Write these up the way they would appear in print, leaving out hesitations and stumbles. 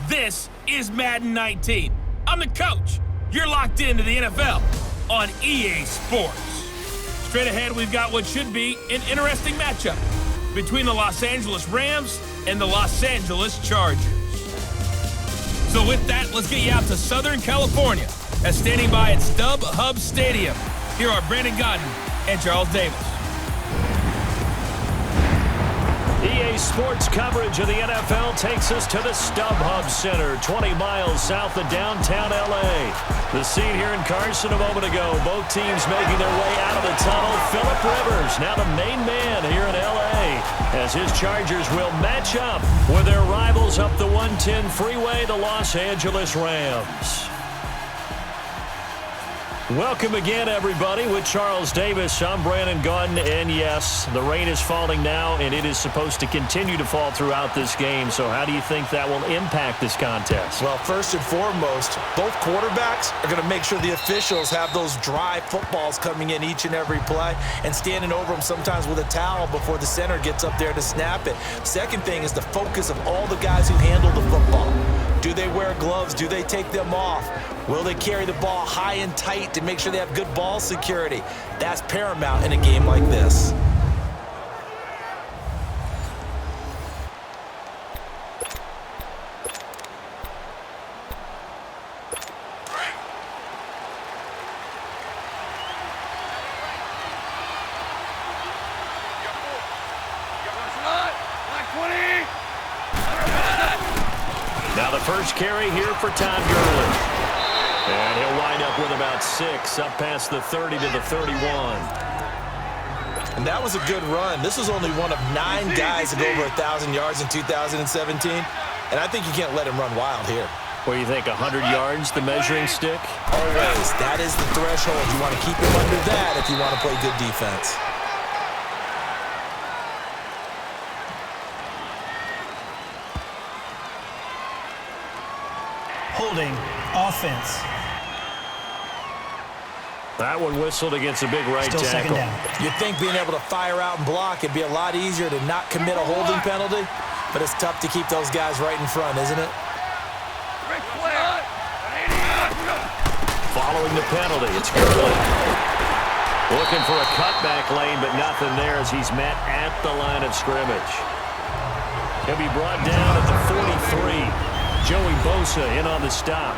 This is Madden 19. I'm the coach. You're locked into the NFL on EA Sports. Straight ahead, we've got what should be an interesting matchup between the Los Angeles Rams and the Los Angeles Chargers. So with that, let's get you out to Southern California as standing by at StubHub Stadium. Here are Brandon Gaudin and Charles Davis. EA Sports coverage of the NFL takes us to the StubHub Center, 20 miles south of downtown L.A. The scene here in Carson a moment ago. Both teams making their way out of the tunnel. Phillip Rivers, now the main man here in L.A., as his Chargers will match up with their rivals up the 110 freeway, the Los Angeles Rams. Welcome again, everybody. With Charles Davis, I'm Brandon Gaudin, and yes, the rain is falling now, and it is supposed to continue to fall throughout this game. So how do you think that will impact this contest? Well, first and foremost, both quarterbacks are going to make sure the officials have those dry footballs coming in each and every play and standing over them sometimes with a towel before the center gets up there to snap it. Second thing is the focus of all the guys who handle the football. Do they wear gloves? Do they take them off? Will they carry the ball high and tight to make sure they have good ball security? That's paramount in a game like this. Now the first carry here for Todd Gurley. And he'll wind up with about 6, up past the 30 to the 31. And that was a good run. This was only one of 9 guys to go over 1,000 yards in 2017. And I think you can't let him run wild here. What do you think, 100 yards, the measuring stick? Always. That is the threshold. You want to keep him under that if you want to play good defense. Holding offense. That one whistled against a big right Still tackle. second down. You'd think being able to fire out and block it'd be a lot easier to not commit a holding penalty, but it's tough to keep those guys right in front, isn't it? Following the penalty, it's Gurley. Looking for a cutback lane, but nothing there as he's met at the line of scrimmage. He'll be brought down at the 43. Joey Bosa in on the stop.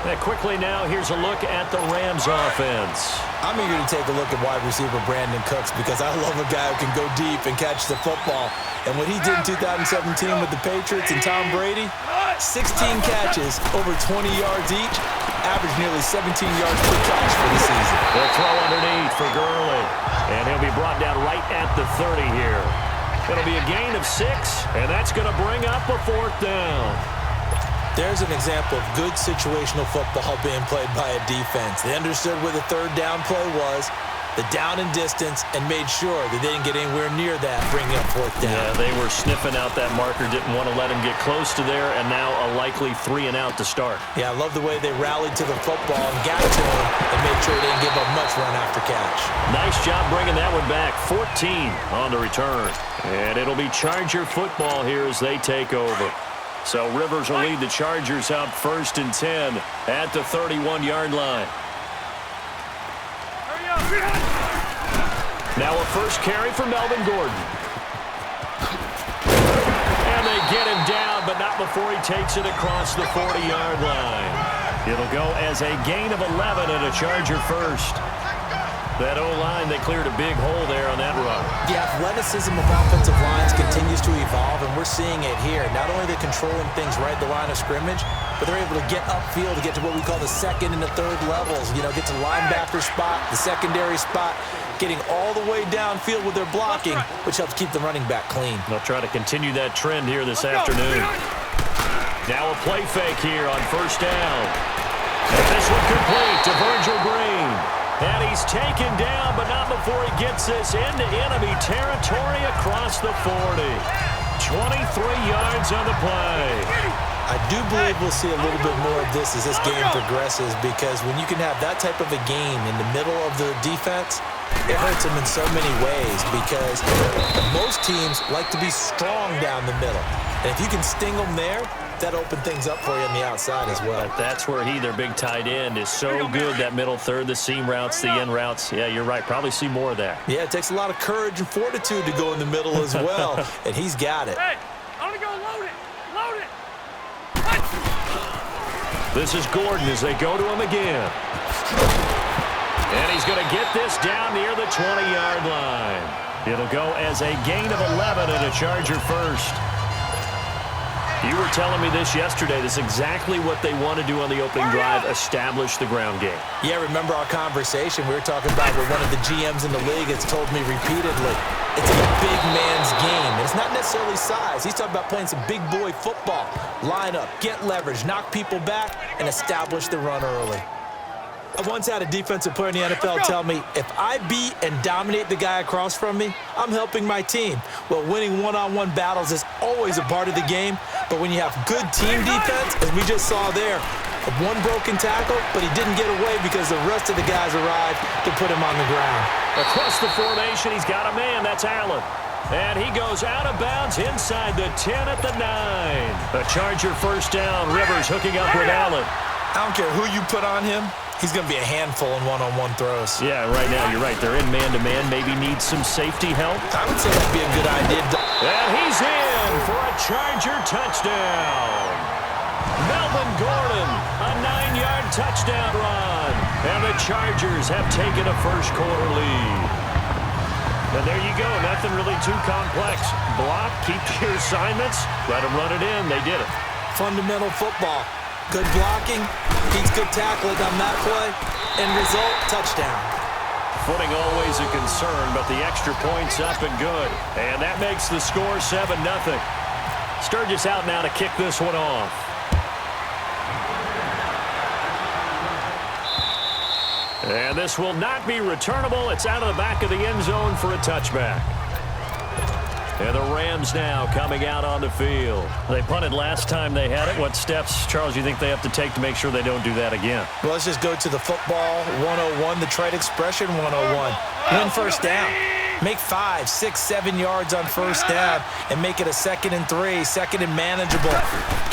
And quickly now, here's a look at the Rams offense. I'm eager to take a look at wide receiver Brandon Cooks because I love a guy who can go deep and catch the football. And what he did in 2017 with the Patriots and Tom Brady, 16 catches, over 20 yards each, averaged nearly 17 yards per catch for the season. They'll throw underneath for Gurley. And he'll be brought down right at the 30 here. It'll be a gain of 6, and that's going to bring up a 4th down. There's an example of good situational football being played by a defense. They understood where the 3rd down play was, the down and distance, and made sure that they didn't get anywhere near that, bringing up 4th down. Yeah, they were sniffing out that marker, didn't want to let him get close to there, and now a likely 3 and out to start. Yeah, I love the way they rallied to the football and got to him and made sure they didn't give up much run after catch. Nice job bringing that one back. 14 on the return. And it'll be Charger football here as they take over. So Rivers will lead the Chargers out 1st and 10 at the 31-yard line. Now a first carry for Melvin Gordon. And they get him down, but not before he takes it across the 40-yard line. It'll go as a gain of 11 and a Charger first. That O-line, they cleared a big hole there on that run. The athleticism of offensive lines continues to evolve, and we're seeing it here. Not only are they controlling things right at the line of scrimmage, but they're able to get upfield to get to what we call the 2nd and the 3rd levels. You know, get to linebacker spot, the secondary spot, getting all the way downfield with their blocking, which helps keep the running back clean. They'll try to continue that trend here this afternoon. Now a play fake here on 1st down. And this one complete to Virgil Green. And he's taken down, but not before he gets this into enemy territory across the 40. 23 yards on the play. I do believe we'll see a little bit more of this as this game progresses, because when you can have that type of a game in the middle of the defense, it hurts them in so many ways, because most teams like to be strong down the middle. And if you can sting them there, that opened things up for you on the outside as well. But that's where their big tight end, is so good, that middle third, the seam routes, the in routes. Yeah, you're right. Probably see more of that. Yeah, it takes a lot of courage and fortitude to go in the middle as well, and he's got it. Hey, I'm going to go load it. Load it. This is Gordon as they go to him again. And he's going to get this down near the 20-yard line. It'll go as a gain of 11 and a Charger first. You were telling me this yesterday. This is exactly what they want to do on the opening drive, establish the ground game. Yeah, remember our conversation we were talking about with one of the GMs in the league has told me repeatedly, it's a big man's game. And it's not necessarily size. He's talking about playing some big boy football. Line up, get leverage, knock people back, and establish the run early. I once had a defensive player in the NFL tell me, if I beat and dominate the guy across from me, I'm helping my team. Well, winning one-on-one battles is always a part of the game, but when you have good team defense, as we just saw there, one broken tackle, but he didn't get away because the rest of the guys arrived to put him on the ground. Across the formation, he's got a man. That's Allen. And he goes out of bounds inside the 10 at the 9. A Charger first down. Rivers hooking up with Allen. I don't care who you put on him. He's going to be a handful in one-on-one throws. Yeah, right now, you're right. They're in man-to-man. Maybe need some safety help. I would say that'd be a good idea. And he's in for a Charger touchdown. Melvin Gordon, a 9-yard touchdown run. And the Chargers have taken a first-quarter lead. And there you go. Nothing really too complex. Block, keep to your assignments, let them run it in. They did it. Fundamental football. Good blocking, beats good tackling on that play, and result, touchdown. Footing always a concern, but the extra point's up and good. And that makes the score 7-0. Sturgis out now to kick this one off. And this will not be returnable. It's out of the back of the end zone for a touchback. And the Rams now coming out on the field. They punted last time they had it. What steps, Charles, you think they have to take to make sure they don't do that again? Well, let's just go to the football 101, the trade expression 101. Win first down. Make 5, 6, 7 yards on first down and make it a 2nd and 3, 2nd and manageable.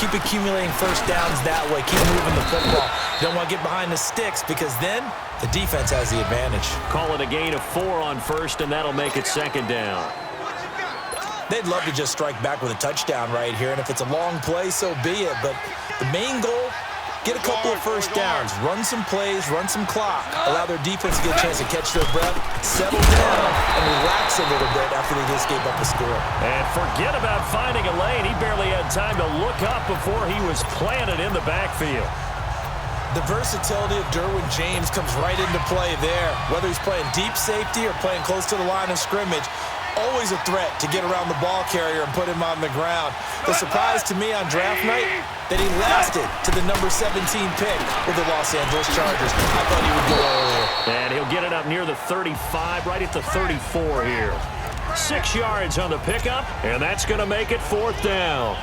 Keep accumulating first downs that way. Keep moving the football. You don't want to get behind the sticks because then the defense has the advantage. Call it a gain of 4 on first, and that'll make it 2nd down. They'd love to just strike back with a touchdown right here, and if it's a long play, so be it. But the main goal, get a couple of first downs, run some plays, run some clock, allow their defense to get a chance to catch their breath, settle down, and relax a little bit after they just gave up a score. And forget about finding a lane. He barely had time to look up before he was planted in the backfield. The versatility of Derwin James comes right into play there. Whether he's playing deep safety or playing close to the line of scrimmage, always a threat to get around the ball carrier and put him on the ground. The surprise to me on draft night, that he lasted to the number 17 pick with the Los Angeles Chargers. I thought he would go earlier. And he'll get it up near the 35, right at the 34 here. 6 yards on the pickup, and that's going to make it 4th down.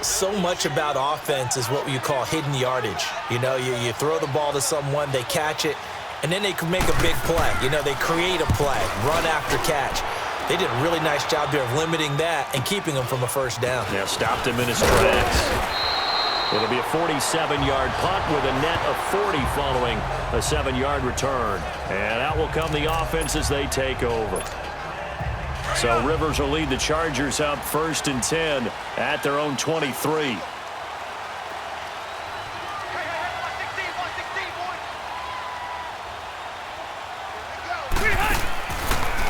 So much about offense is what you call hidden yardage. You know, you throw the ball to someone, they catch it, and then they can make a big play. You know, they create a play, run after catch. They did a really nice job there of limiting that and keeping him from a first down. Yeah, stopped him in his tracks. It'll be a 47-yard punt with a net of 40 following a 7-yard return. And out will come the offense as they take over. So Rivers will lead the Chargers up 1st and 10 at their own 23.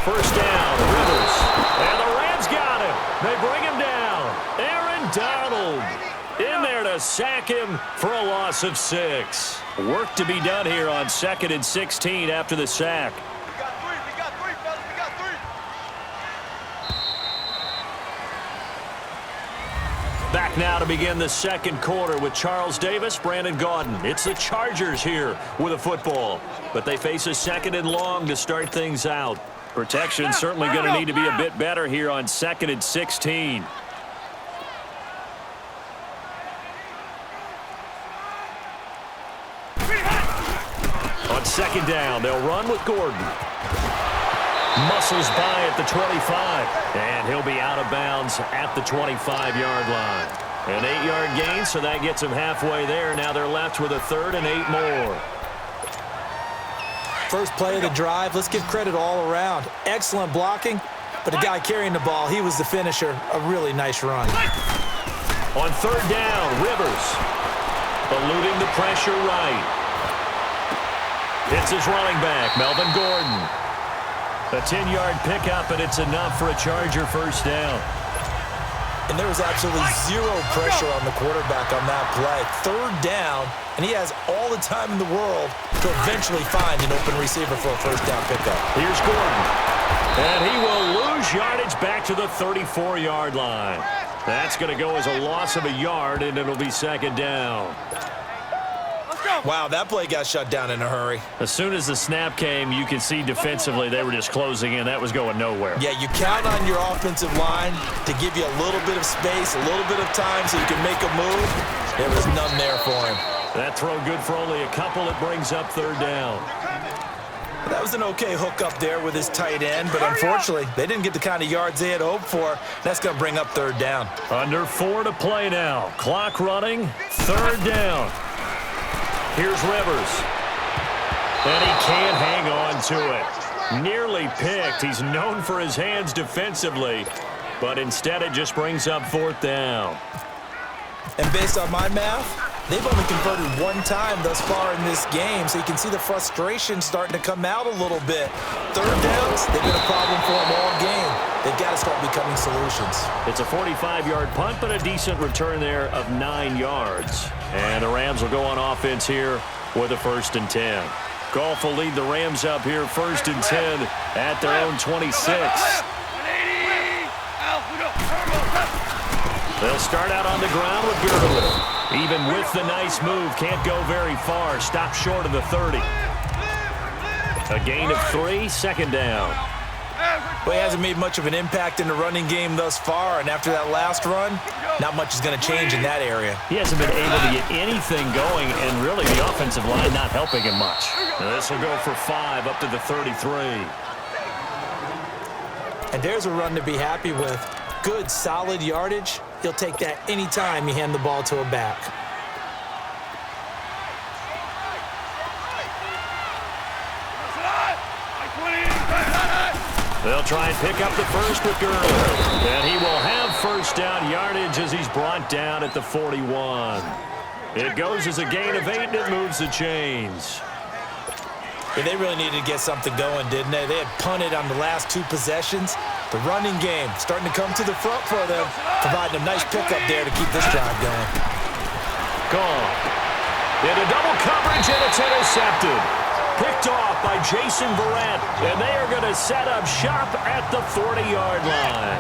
First down, Rivers. And the Rams got him. They bring him down. Aaron Donald in there to sack him for a loss of 6. Work to be done here on 2nd and 16 after the sack. We got three, fellas. We got 3. Back now to begin the 2nd quarter with Charles Davis, Brandon Gaudin. It's the Chargers here with a football, but they face a 2nd and long to start things out. Protection certainly going to need to be a bit better here on 2nd and 16. On 2nd down, they'll run with Gordon. Muscles by at the 25, and he'll be out of bounds at the 25-yard line. An 8-yard gain, so that gets them halfway there. Now they're left with a 3rd and 8 more. First play of the drive, let's give credit all around. Excellent blocking, but the guy carrying the ball, he was the finisher. A really nice run. On 3rd down, Rivers eluding the pressure right. Hits his running back, Melvin Gordon. A 10-yard pickup, and it's enough for a Charger first down. And there was absolutely zero pressure on the quarterback on that play. 3rd down, and he has all the time in the world to eventually find an open receiver for a first down pickup. Here's Gordon. And he will lose yardage back to the 34-yard line. That's going to go as a loss of a yard, and it'll be 2nd down. Wow, that play got shut down in a hurry. As soon as the snap came, you could see defensively they were just closing in. That was going nowhere. Yeah, you count on your offensive line to give you a little bit of space, a little bit of time so you can make a move. There was none there for him. That throw good for only a couple. It brings up 3rd down. That was an okay hook up there with his tight end, but unfortunately, they didn't get the kind of yards they had hoped for. That's going to bring up 3rd down. Under 4 to play now. Clock running. 3rd down. Here's Rivers. And he can't hang on to it. Nearly picked. He's known for his hands defensively, but instead it just brings up 4th down. And based on my math, they've only converted 1 time thus far in this game, so you can see the frustration starting to come out a little bit. 3rd downs, they've been a problem for them all game. They've got to start becoming solutions. It's a 45-yard punt, but a decent return there of 9 yards. And the Rams will go on offense here with a 1st and 10. Goff will lead the Rams up here 1st and 10 at their own 26. They'll start out on the ground with Gurley. Even with the nice move, can't go very far. Stop short of the 30. A gain of 3, 2nd down. Well, he hasn't made much of an impact in the running game thus far, and after that last run, not much is going to change in that area. He hasn't been able to get anything going, and really the offensive line not helping him much. Now this will go for 5 up to the 33. And there's a run to be happy with. Good, solid yardage. He'll take that anytime you hand the ball to a back. They'll try and pick up the first with Gurley. And he will have first down yardage as he's brought down at the 41. It goes as a gain of 8, and it moves the chains. Yeah, they really needed to get something going, didn't they? They had punted on the last 2 possessions. The running game starting to come to the front for them, providing a nice pickup there to keep this drive going. Gone. Into double coverage, and it's intercepted. Picked off by Jason Verrett, and they are going to set up shop at the 40-yard line.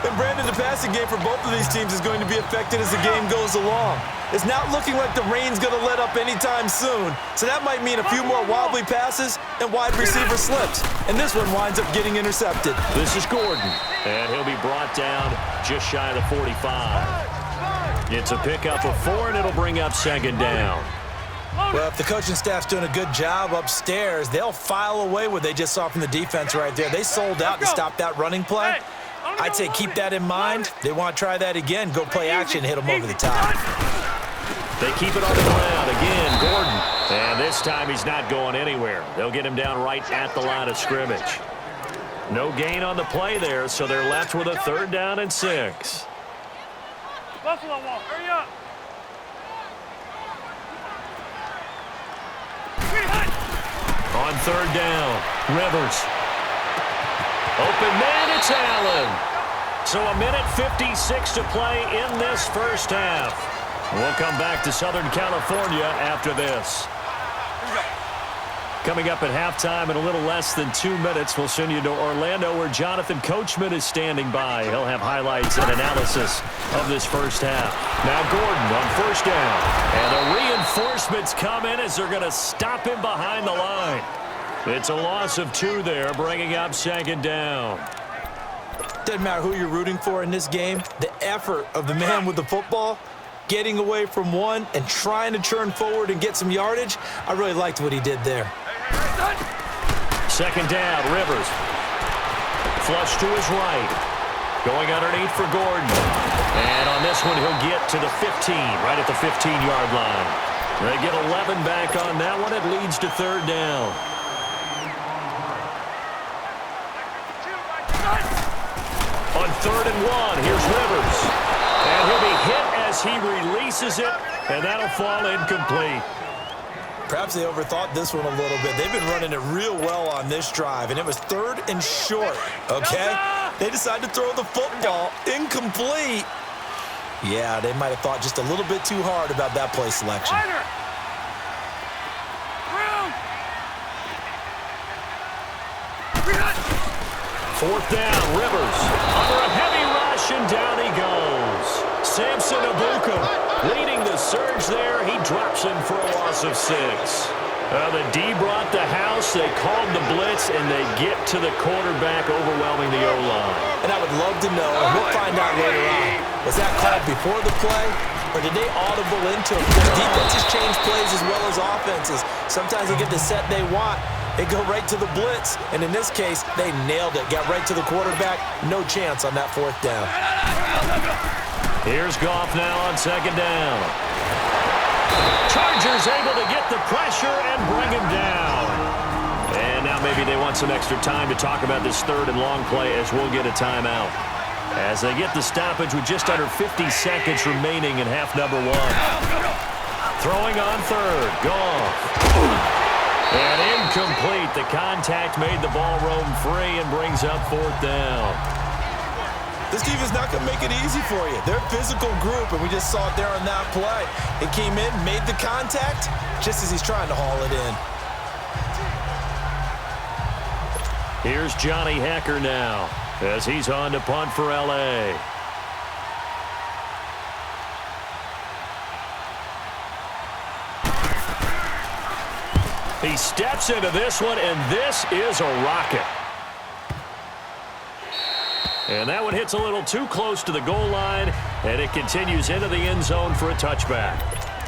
And Brandon, the passing game for both of these teams is going to be affected as the game goes along. It's not looking like the rain's going to let up anytime soon, so that might mean a few more wobbly passes and wide receiver slips. And this one winds up getting intercepted. This is Gordon, and he'll be brought down just shy of the 45. It's a pickup of 4, and it'll bring up 2nd down. Well, if the coaching staff's doing a good job upstairs, they'll file away what they just saw from the defense right there. They sold out to stop that running play. I'd say keep that in mind. They want to try that again, go play action, hit them over the top. They keep it on the ground. Again, Gordon. And this time he's not going anywhere. They'll get him down right at the line of scrimmage. No gain on the play there, so they're left with a 3rd down and 6. Buffalo Wall, hurry up. On 3rd down, Rivers. Open man, it's Allen. So a minute 56 to play in this first half. We'll come back to Southern California after this. Coming up at halftime in a little less than 2 minutes, we'll send you to Orlando where Jonathan Coachman is standing by. He'll have highlights and analysis of this first half. Now Gordon on 1st down. And the reinforcements come in as they're going to stop him behind the line. It's a loss of 2 there, bringing up 2nd down. Doesn't matter who you're rooting for in this game. The effort of the man with the football, getting away from one and trying to turn forward and get some yardage, I really liked what he did there. 2nd down, Rivers. Flush to his right. Going underneath for Gordon. And on this this one, he'll get to the 15, right at the 15-yard line. They get 11 back on that one. It leads to third down. On 3rd and 1, here's Rivers. And he'll be hit as he releases it, and that'll fall incomplete. Perhaps they overthought this one a little bit. They've been running it real well on this drive, and it was 3rd and short, okay? They decided to throw the football incomplete. Yeah, they might have thought just a little bit too hard about that play selection. 4th down, Rivers. Under a heavy rush, and down he goes. Samson Abuka leading the surge there. He drops him for a loss of 6. The D brought the house. They called the blitz, and they get to the quarterback, overwhelming the O-line. And I would love to know, and we'll find out later on, was that called before the play, or did they audible into it? Because defenses change plays as well as offenses. Sometimes they get the set they want. They go right to the blitz, and in this case, they nailed it. Got right to the quarterback. No chance on that 4th down. Here's Goff now on 2nd down. Chargers able to get the pressure and bring him down. And now maybe they want some extra time to talk about this 3rd and long play, as we'll get a timeout. As they get the stoppage with just under 50 seconds remaining in half number 1. Throwing on 3rd, Goff. And incomplete. The contact made the ball roam free and brings up 4th down. This defense is not going to make it easy for you. They're a physical group, and we just saw it there on that play. It came in, made the contact, just as he's trying to haul it in. Here's Johnny Hekker now, as he's on to punt for L.A. He steps into this one, and this is a rocket. And that one hits a little too close to the goal line, and it continues into the end zone for a touchback.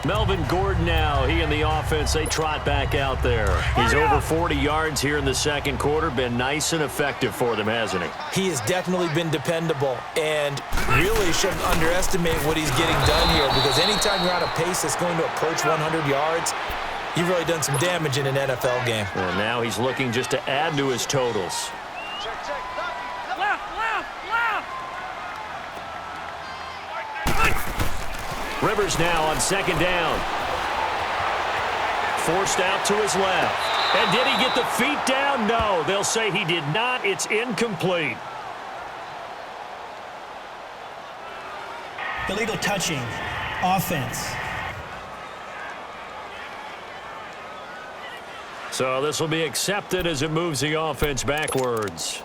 Melvin Gordon now, he and the offense, they trot back out there. He's over 40 yards here in the 2nd quarter. Been nice and effective for them, hasn't he? He has definitely been dependable, and really shouldn't underestimate what he's getting done here, because anytime you're on a pace that's going to approach 100 yards, you've really done some damage in an NFL game. And now he's looking just to add to his totals. Rivers now on 2nd down. Forced out to his left. And did he get the feet down? No, they'll say he did not. It's incomplete. Illegal touching. Offense. So this will be accepted as it moves the offense backwards.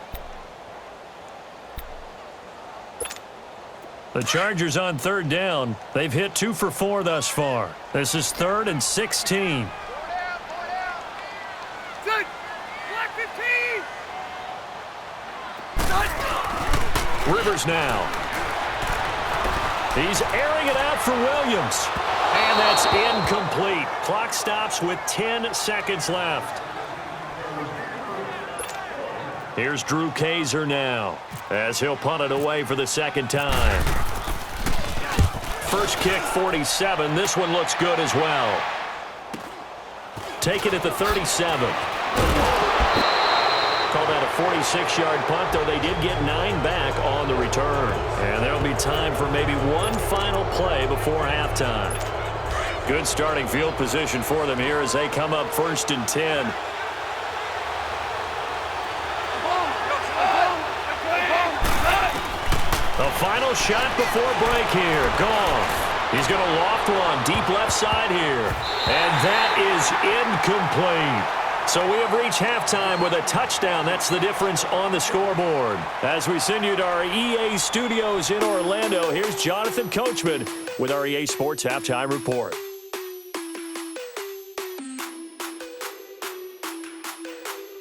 The Chargers on 3rd down. They've hit 2 for 4 thus far. This is 3rd and 16. Rivers now. He's airing it out for Williams. And that's incomplete. Clock stops with 10 seconds left. Here's Drew Kaiser now, as he'll punt it away for the 2nd time. First kick, 47. This one looks good as well. Take it at the 37. Call that a 46-yard punt, though they did get 9 back on the return. And there'll be time for maybe one final play before halftime. Good starting field position for them here as they come up 1st and 10. The final shot before break here. Goff. He's going to loft one deep left side here. And that is incomplete. So we have reached halftime with a touchdown. That's the difference on the scoreboard. As we send you to our EA studios in Orlando, here's Jonathan Coachman with our EA Sports Halftime Report.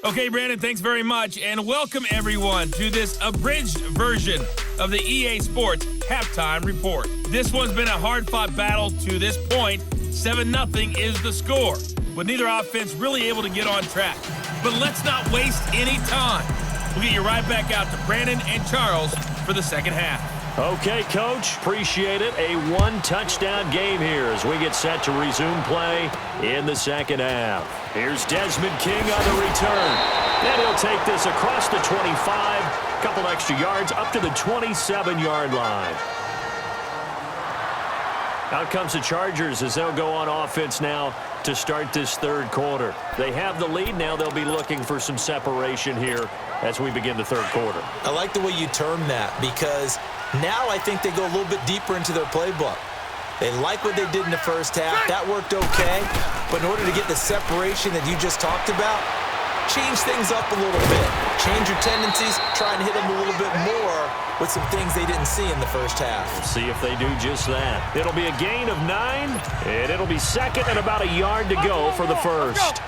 Okay, Brandon, thanks very much, and welcome everyone to this abridged version of the EA Sports Halftime Report. This one's been a hard-fought battle to this point. 7-0 is the score, with neither offense really able to get on track. But let's not waste any time. We'll get you right back out to Brandon and Charles for the second half. Okay, Coach, appreciate it. A one-touchdown game here as we get set to resume play in the second half. Here's Desmond King on the return. And he'll take this across the 25, a couple extra yards up to the 27-yard line. Out comes the Chargers as they'll go on offense now to start this third quarter. They have the lead now. They'll be looking for some separation here as we begin the third quarter. I like the way you term that because now I think they go a little bit deeper into their playbook. They like what they did in the first half. That worked okay. But in order to get the separation that you just talked about, change things up a little bit. Change your tendencies. Try and hit them a little bit more with some things they didn't see in the first half. We'll see if they do just that. It'll be a gain of 9, and it'll be second and about a yard to go for the first.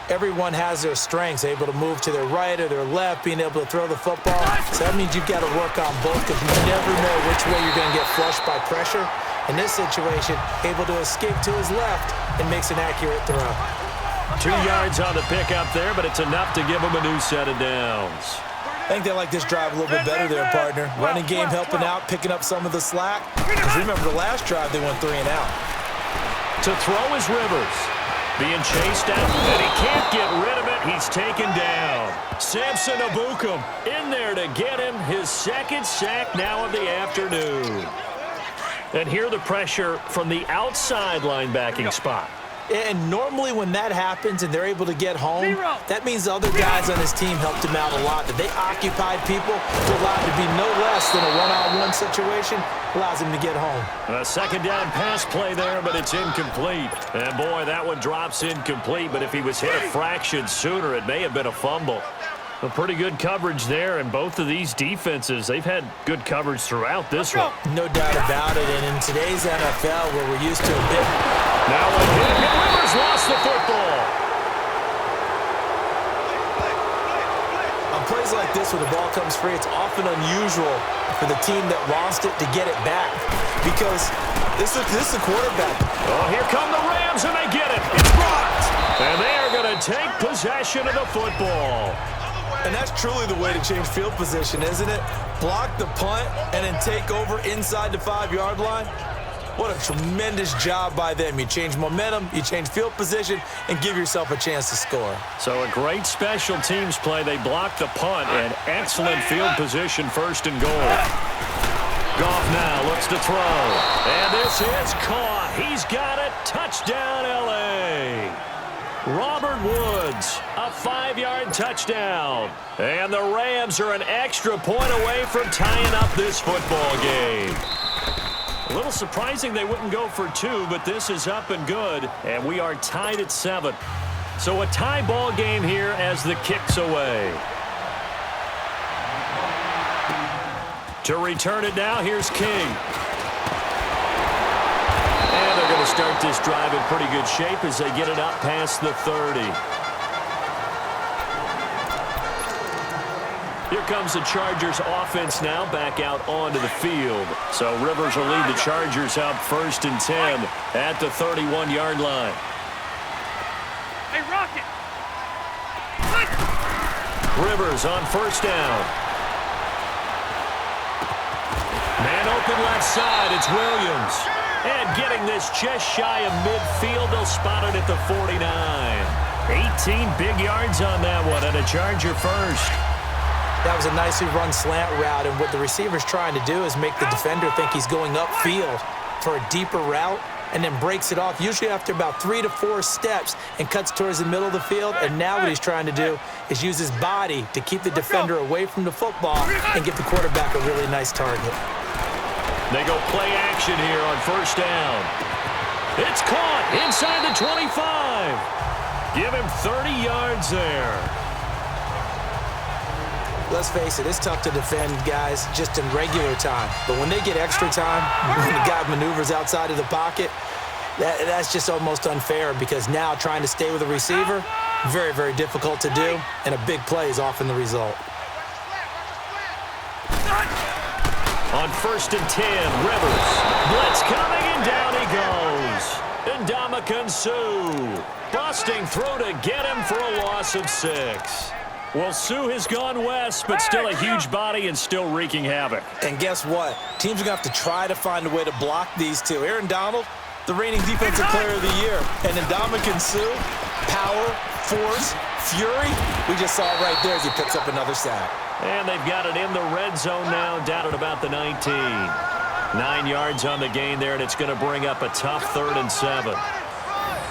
Everyone has their strengths, able to move to their right or their left, being able to throw the football. So that means you've got to work on both because you never know which way you're going to get flushed by pressure. In this situation, able to escape to his left and makes an accurate throw. 2 yards on the pickup there, but it's enough to give them a new set of downs. I think they like this drive a little bit better there, partner. Running game helping out, picking up some of the slack. Because remember the last drive, they went 3 and out. To throw is Rivers. Being chased out, and he can't get rid of it. He's taken down. Samson Abukum in there to get him his second sack now of the afternoon. And here the pressure from the outside linebacking spot. And normally when that happens and they're able to get home, that means the other guys on his team helped him out a lot. That they occupied people to allow it to be no less than a one-on-one situation, allows him to get home. A second down pass play there, but it's incomplete. And boy, that one drops incomplete, but if he was hit a fraction sooner, it may have been a fumble. A pretty good coverage there, and both of these defenses, they've had good coverage throughout this one. No doubt about it, and in today's NFL, where we're used to a bit. Now a hit, and Rivers lost the football. On plays like this, where the ball comes free, it's often unusual for the team that lost it to get it back, because this is the quarterback. Oh, here come the Rams, and they get it. It's blocked. And they are going to take possession of the football. And that's truly the way to change field position, isn't it? Block the punt and then take over inside the 5-yard line. What a tremendous job by them. You change momentum, you change field position, and give yourself a chance to score. So a great special teams play. They blocked the punt and excellent field position, first and goal. Goff now looks to throw. And this is caught. He's got it. Touchdown, L.A. Robert Woods, a 5-yard touchdown. And the Rams are an extra point away from tying up this football game. A little surprising they wouldn't go for 2, but this is up and good, and we are tied at 7. So a tie ball game here as the kick's away. To return it now, here's King. And they're going to start this drive in pretty good shape as they get it up past the 30. Here comes the Chargers offense now back out onto the field. So Rivers will lead the Chargers out 1st and 10 at the 31-yard line. Hey, Rocket! Rivers on 1st down. Man open left side, it's Williams. And getting this just shy of midfield, they'll spot it at the 49. 18 big yards on that one, and a Charger first. That was a nicely run slant route, and what the receiver's trying to do is make the defender think he's going upfield for a deeper route and then breaks it off, usually after about 3 to 4 steps, and cuts towards the middle of the field. And now what he's trying to do is use his body to keep the defender away from the football and give the quarterback a really nice target. They go play action here on 1st down. It's caught inside the 25. Give him 30 yards there. Let's face it, it's tough to defend guys just in regular time. But when they get extra time, when the guy maneuvers outside of the pocket, that's just almost unfair, because now trying to stay with a receiver, very, very difficult to do, and a big play is often the result. On 1st and 10, Rivers. Blitz coming, and down he goes. Ndamukong Suh busting through to get him for a loss of 6. Well, Sue has gone west, but still a huge body and still wreaking havoc. And guess what? Teams are going to have to try to find a way to block these two. Aaron Donald, the reigning defensive player of the year. And Ndamukong Suh, power, force, fury. We just saw it right there as he picks up another sack. And they've got it in the red zone now, down at about the 19. 9 yards on the gain there, and it's going to bring up a tough 3rd and 7.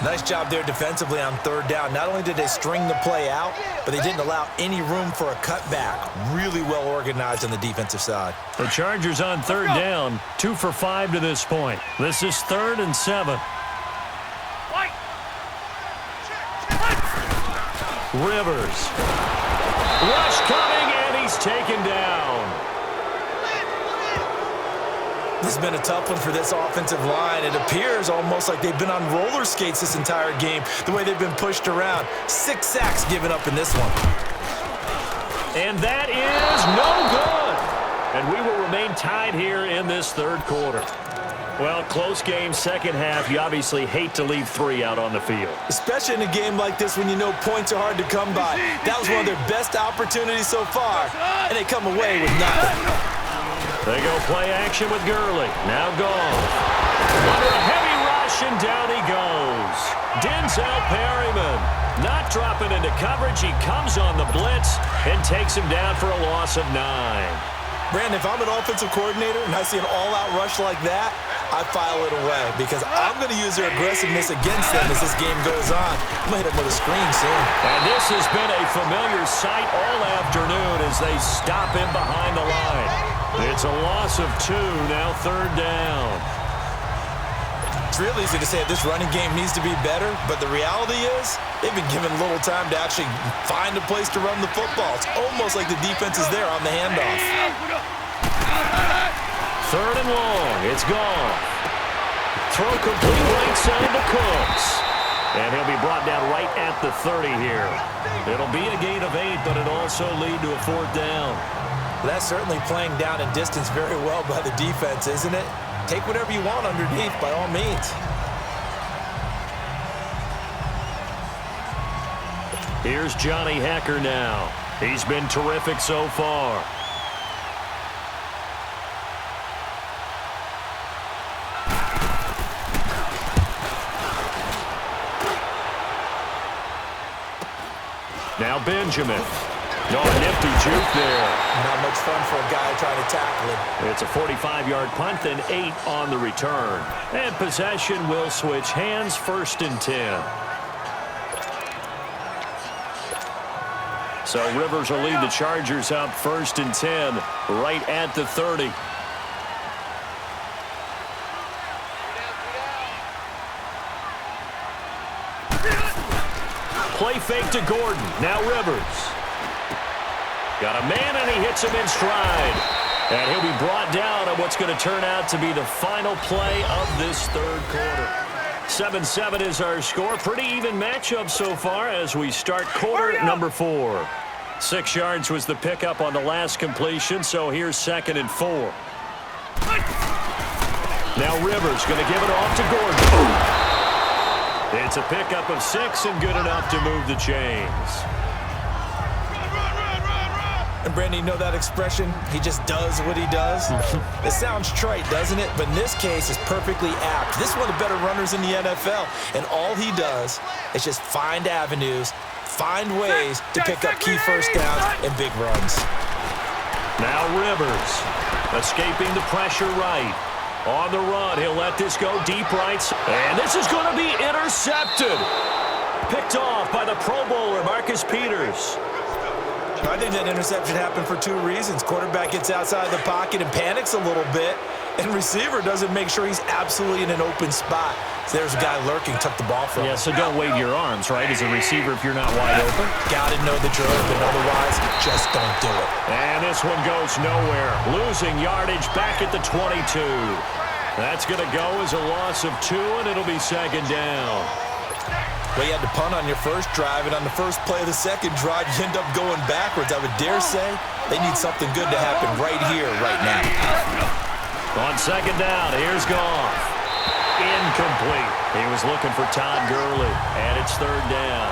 Nice job there defensively on 3rd down. Not only did they string the play out, but they didn't allow any room for a cutback. Really well organized on the defensive side. The Chargers on 3rd down, 2 for 5 to this point. This is 3rd and 7. Rivers. Rush coming, and he's taken down. This has been a tough one for this offensive line. It appears almost like they've been on roller skates this entire game, the way they've been pushed around. 6 sacks given up in this one. And that is no good. And we will remain tied here in this 3rd quarter. Well, close game, second half. You obviously hate to leave 3 out on the field. Especially in a game like this when you know points are hard to come by. That was one of their best opportunities so far, and they come away with nothing. They go play action with Gurley. Now gone. Under a heavy rush, and down he goes. Denzel Perryman not dropping into coverage. He comes on the blitz and takes him down for a loss of 9. Brandon, if I'm an offensive coordinator and I see an all-out rush like that, I file it away because I'm going to use their aggressiveness against them as this game goes on. I'm going to hit them with a screen soon. And this has been a familiar sight all afternoon as they stop him behind the line. It's a loss of 2, now 3rd down. It's real easy to say this running game needs to be better, but the reality is they've been given little time to actually find a place to run the football. It's almost like the defense is there on the handoff. 3rd and long. It's gone. Throw complete right side to Cooks. And he'll be brought down right at the 30 here. It'll be a gain of 8, but it'll also lead to a 4th down. That's certainly playing down in distance very well by the defense, isn't it? Take whatever you want underneath, by all means. Here's Johnny Hecker now. He's been terrific so far. Now Benjamin. No, a nifty juke there. Not much fun for a guy trying to tackle him. It's a 45-yard punt, then 8 on the return. And possession will switch hands, 1st and 10. So Rivers will lead the Chargers up 1st and 10, right at the 30. Play fake to Gordon. Now Rivers. Got a man, and he hits him in stride. And he'll be brought down on what's going to turn out to be the final play of this 3rd quarter. 7-7 is our score. Pretty even matchup so far as we start quarter number 4. 6 yards was the pickup on the last completion, so here's 2nd and 4. Now Rivers going to give it off to Gordon. It's a pickup of 6 and good enough to move the chains. And Brandon, you know that expression? He just does what he does? It sounds trite, doesn't it? But in this case, it's perfectly apt. This is one of the better runners in the NFL. And all he does is just find avenues, find ways to pick up key 1st downs and big runs. Now Rivers escaping the pressure right. On the run, he'll let this go deep right. And this is going to be intercepted. Picked off by the Pro Bowler, Marcus Peters. I think that interception happened for 2 reasons. Quarterback gets outside the pocket and panics a little bit, and receiver doesn't make sure he's absolutely in an open spot. So there's a guy lurking, took the ball from him. Yeah, so don't wave your arms, right, as a receiver if you're not wide open. Got to know that you're open, otherwise just don't do it. And this one goes nowhere. Losing yardage back at the 22. That's going to go as a loss of 2, and it'll be 2nd down. Well, you had to punt on your first drive, and on the first play of the second drive, you end up going backwards. I would dare say they need something good to happen right here, right now. On 2nd down, here's Goff. Incomplete. He was looking for Todd Gurley, and it's 3rd down.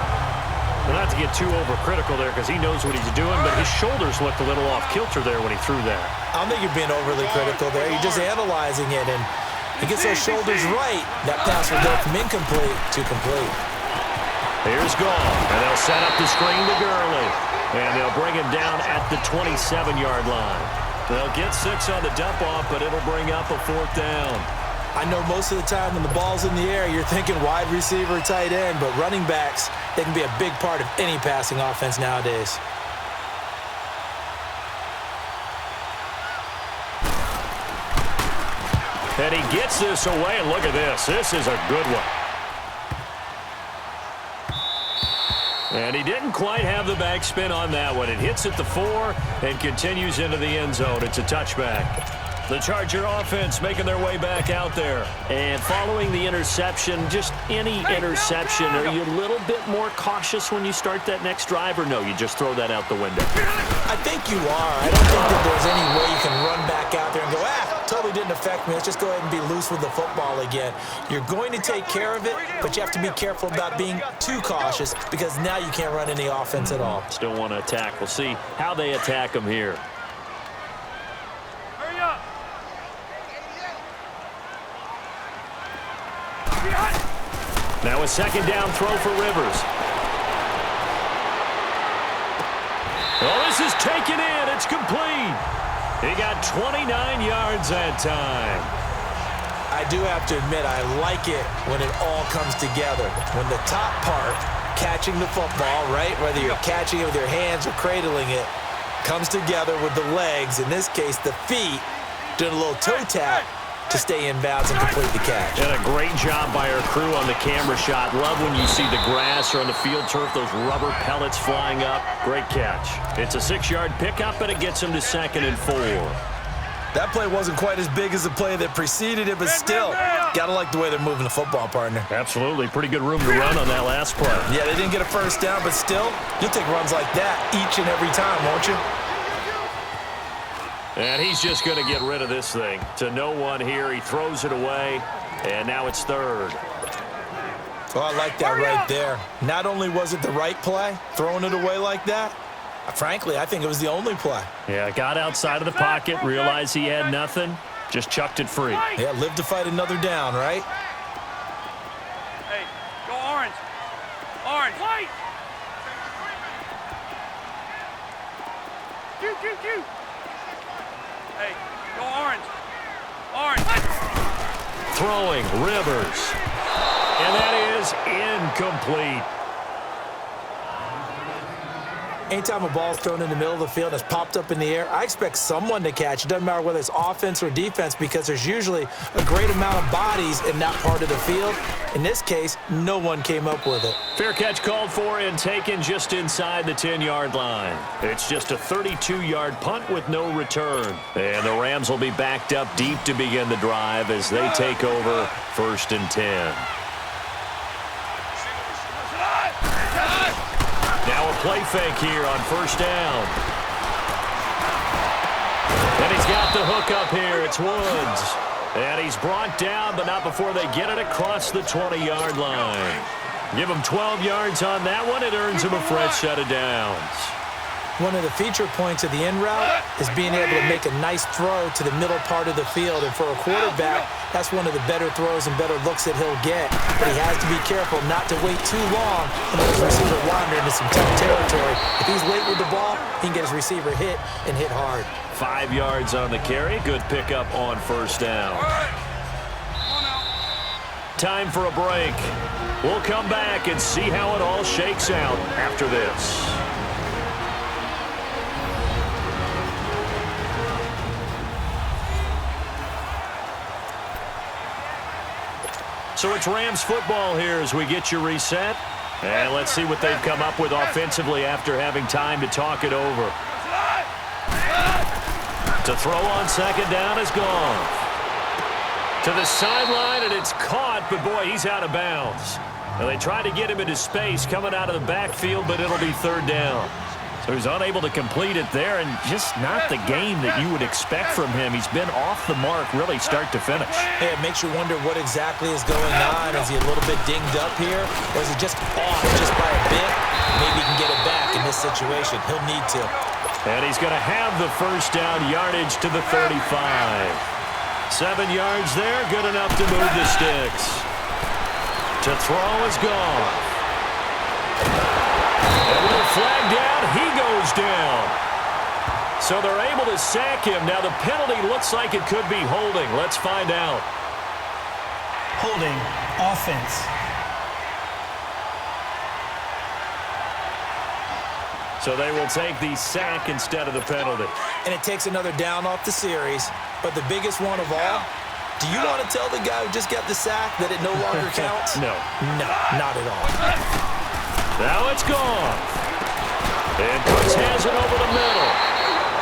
Well, not to get too overcritical there because he knows what he's doing, but his shoulders looked a little off kilter there when he threw that. I don't think you're being overly critical there. You're just analyzing it, and he gets those shoulders right. That pass will go from incomplete to complete. Here's Gall, and they'll set up the screen to Gurley. And they'll bring him down at the 27-yard line. They'll get 6 on the dump-off, but it'll bring up a 4th down. I know most of the time when the ball's in the air, you're thinking wide receiver, tight end, but running backs, they can be a big part of any passing offense nowadays. And he gets this away, and look at this. This is a good one. And he didn't quite have the backspin on that one. It hits at the 4 and continues into the end zone. It's a touchback. The Charger offense making their way back out there. And following the interception, just any interception, are you a little bit more cautious when you start that next drive, or no, you just throw that out the window? I think you are. I don't think that there's any way you can run back out there and go, totally didn't affect me. Let's just go ahead and be loose with the football again. You're going to take care of it, but you have to be careful about being too cautious because now you can't run any offense at all. Still want to attack. We'll see how they attack him here. Hurry up. Now a 2nd down throw for Rivers. Oh, this is taken in. It's complete. He got 29 yards that time. I do have to admit, I like it when it all comes together. When the top part, catching the football, right, whether you're catching it with your hands or cradling it, comes together with the legs, in this case the feet, doing a little toe tap to stay in bounds and complete the catch. And a great job by our crew on the camera shot. Love when you see the grass or on the field turf, those rubber pellets flying up. Great catch. It's a 6-yard pickup, and it gets him to 2nd and 4. That play wasn't quite as big as the play that preceded it, but still, gotta like the way they're moving the football, partner. Absolutely. Pretty good room to run on that last play. Yeah, they didn't get a 1st down, but still, you'll take runs like that each and every time, won't you? And he's just going to get rid of this thing. To no one here. He throws it away, and now it's 3rd. Oh, I like that right there. Not only was it the right play, throwing it away like that, frankly, I think it was the only play. Yeah, got outside of the pocket, realized he had nothing, just chucked it free. Yeah, live to fight another down, right? Hey, go orange. Orange. White. Q. Hey, go orange. Orange. Throwing, Rivers. And that is incomplete. Anytime a ball's thrown in the middle of the field and it's popped up in the air, I expect someone to catch. It doesn't matter whether it's offense or defense because there's usually a great amount of bodies in that part of the field. In this case, no one came up with it. Fair catch called for and taken just inside the 10-yard line. It's just a 32-yard punt with no return. And the Rams will be backed up deep to begin the drive as they take over 1st and 10. Now a play fake here on 1st down. And he's got the hook up here. It's Woods. And he's brought down, but not before they get it across the 20-yard line. Give him 12 yards on that one. It earns him a fresh set of downs. One of the feature points of the in route is being able to make a nice throw to the middle part of the field. And for a quarterback, that's one of the better throws and better looks that he'll get. But he has to be careful not to wait too long and let his receiver wander into some tough territory. If he's late with the ball, he can get his receiver hit and hit hard. 5 yards on the carry. Good pickup on 1st down. Time for a break. We'll come back and see how it all shakes out after this. So it's Rams football here as we get you reset. And let's see what they've come up with offensively after having time to talk it over. To throw on 2nd down is gone. To the sideline, and it's caught, but boy, he's out of bounds. And they try to get him into space coming out of the backfield, but it'll be 3rd down. who's unable to complete it there, and just not the game that you would expect from him. He's been off the mark really start to finish. Hey, it makes you wonder what exactly is going on. Is he a little bit dinged up here, or is it just off just by a bit? Maybe he can get it back in this situation. He'll need to. And he's going to have the first down yardage to the 35. 7 yards there, good enough to move the sticks. To throw is gone. And with a flag down, he goes down. So they're able to sack him. Now the penalty looks like it could be holding. Let's find out. Holding, offense. So they will take the sack instead of the penalty. And it takes another down off the series. But the biggest one of all, do you want to tell the guy who just got the sack that it no longer counts? No. No, not at all. Now it's gone. And Cooks has it over the middle.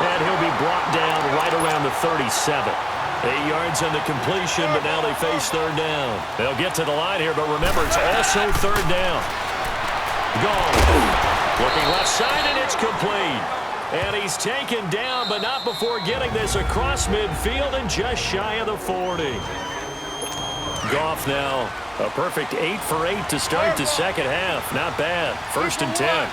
And he'll be brought down right around the 37. 8 yards on the completion, but now they face third down. They'll get to the line here, but remember, it's also third down. Gone. Looking left side, and it's complete. And he's taken down, but not before getting this across midfield and just shy of the 40. Goff now, a perfect 8 for 8 to start the second half. Not bad. 1st and 10.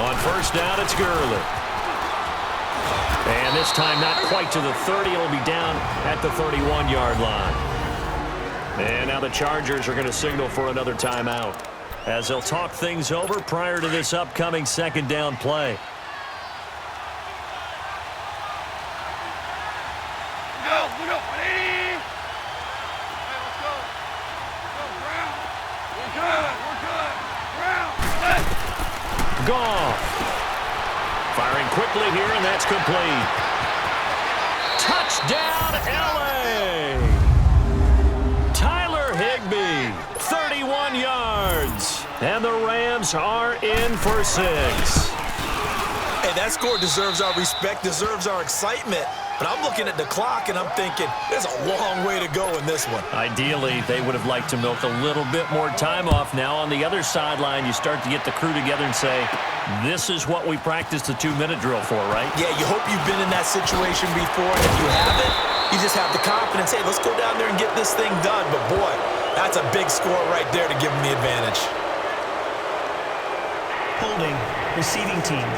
On first down, it's Gurley. And this time not quite to the 30. It'll be down at the 31-yard line. And now the Chargers are going to signal for another timeout as they'll talk things over prior to this upcoming second down play. Goff firing quickly here, and that's complete. Touchdown, L.A. Tyler Higbee, 31 yards. And the Rams are in for 6. Hey, that score deserves our respect, deserves our excitement. But I'm looking at the clock, and I'm thinking, there's a long way to go in this one. Ideally, they would have liked to milk a little bit more time off. Now on the other sideline, you start to get the crew together and say, this is what we practiced the 2-minute drill for, right? Yeah, you hope you've been in that situation before, and if you haven't, you just have the confidence, hey, let's go down there and get this thing done. But boy, that's a big score right there to give them the advantage. Holding, receiving team.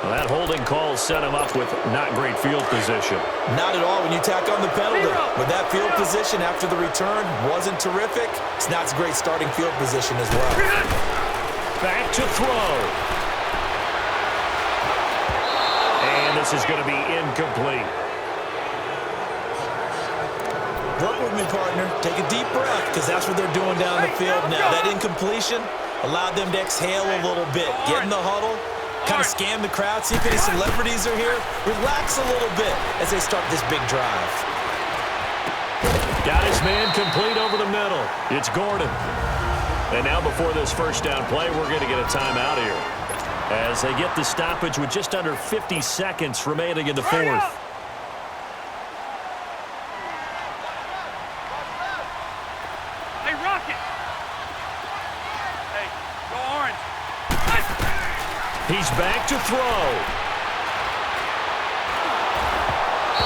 Well, that holding call set him up with not great field position. Not at all when you tack on the penalty. But that field position after the return wasn't terrific. It's not a great starting field position as well. Back to throw. And this is going to be incomplete. Work with me, partner. Take a deep breath, because that's what they're doing down the field now. That incompletion allowed them to exhale a little bit. Get in the huddle. Kind of scan the crowd, see if any celebrities are here. Relax a little bit as they start this big drive. Got his man complete over the middle. It's Gordon. And now before this first down play, we're going to get a timeout here as they get the stoppage with just under 50 seconds remaining in the fourth. Hey, Rocket! Hey, go Orange! He's back to throw.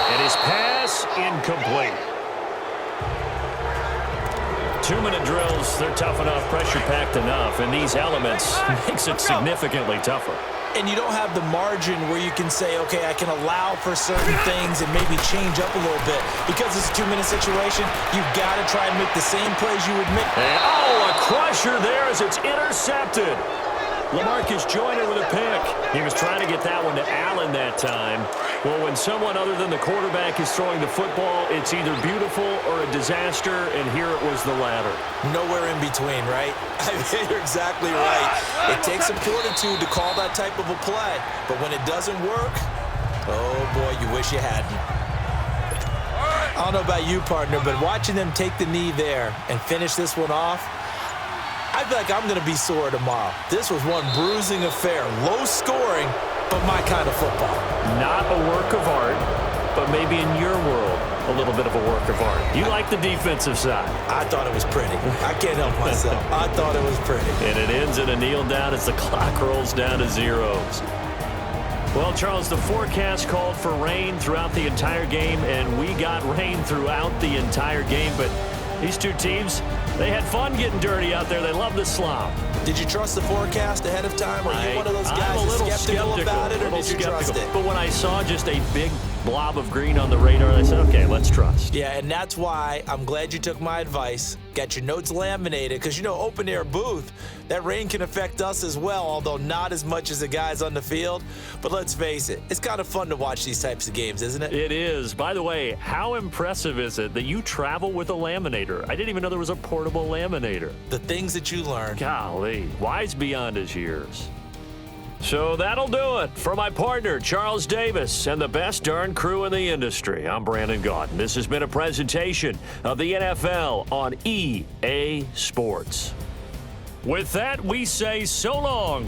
And his pass incomplete. 2-minute drills, they're tough enough, pressure-packed enough, and these elements makes it significantly tougher. And you don't have the margin where you can say, okay, I can allow for certain things and maybe change up a little bit. Because it's a 2-minute situation, you've got to try and make the same plays you would make. And, oh, a crusher there as it's intercepted. LaMarcus Joyner with a pick. He was trying to get that one to Allen that time. Well, when someone other than the quarterback is throwing the football, it's either beautiful or a disaster, and here it was the latter. Nowhere in between, right? I mean, you're exactly right. It takes some fortitude to call that type of a play, but when it doesn't work, oh boy, you wish you hadn't. I don't know about you, partner, but watching them take the knee there and finish this one off, I feel like I'm going to be sore tomorrow. This was one bruising affair. Low scoring, but my kind of football. Not a work of art, but maybe in your world, a little bit of a work of art. You like the defensive side. I thought it was pretty. I can't help myself. I thought it was pretty. And it ends in a kneel down as the clock rolls down to zeros. Well, Charles, the forecast called for rain throughout the entire game, and we got rain throughout the entire game. But these two teams, they had fun getting dirty out there. They love the slop. Did you trust the forecast ahead of time? Are you one of those guys I'm a little skeptical about it, or did you trust it? But when I saw just a big blob of green on the radar, I said, okay, let's trust. Yeah, and that's why I'm glad you took my advice. Get your notes laminated, because, you know, open air booth, that rain can affect us as well, although not as much as the guys on the field. But let's face it, it's kind of fun to watch these types of games, isn't it? It is. By the way, how impressive is it that you travel with a laminator? I didn't even know there was a portable laminator. The things that you learn. Golly, wise beyond his years. So that'll do it. For my partner, Charles Davis, and the best darn crew in the industry, I'm Brandon Gaudin. This has been a presentation of the NFL on EA Sports. With that, we say so long.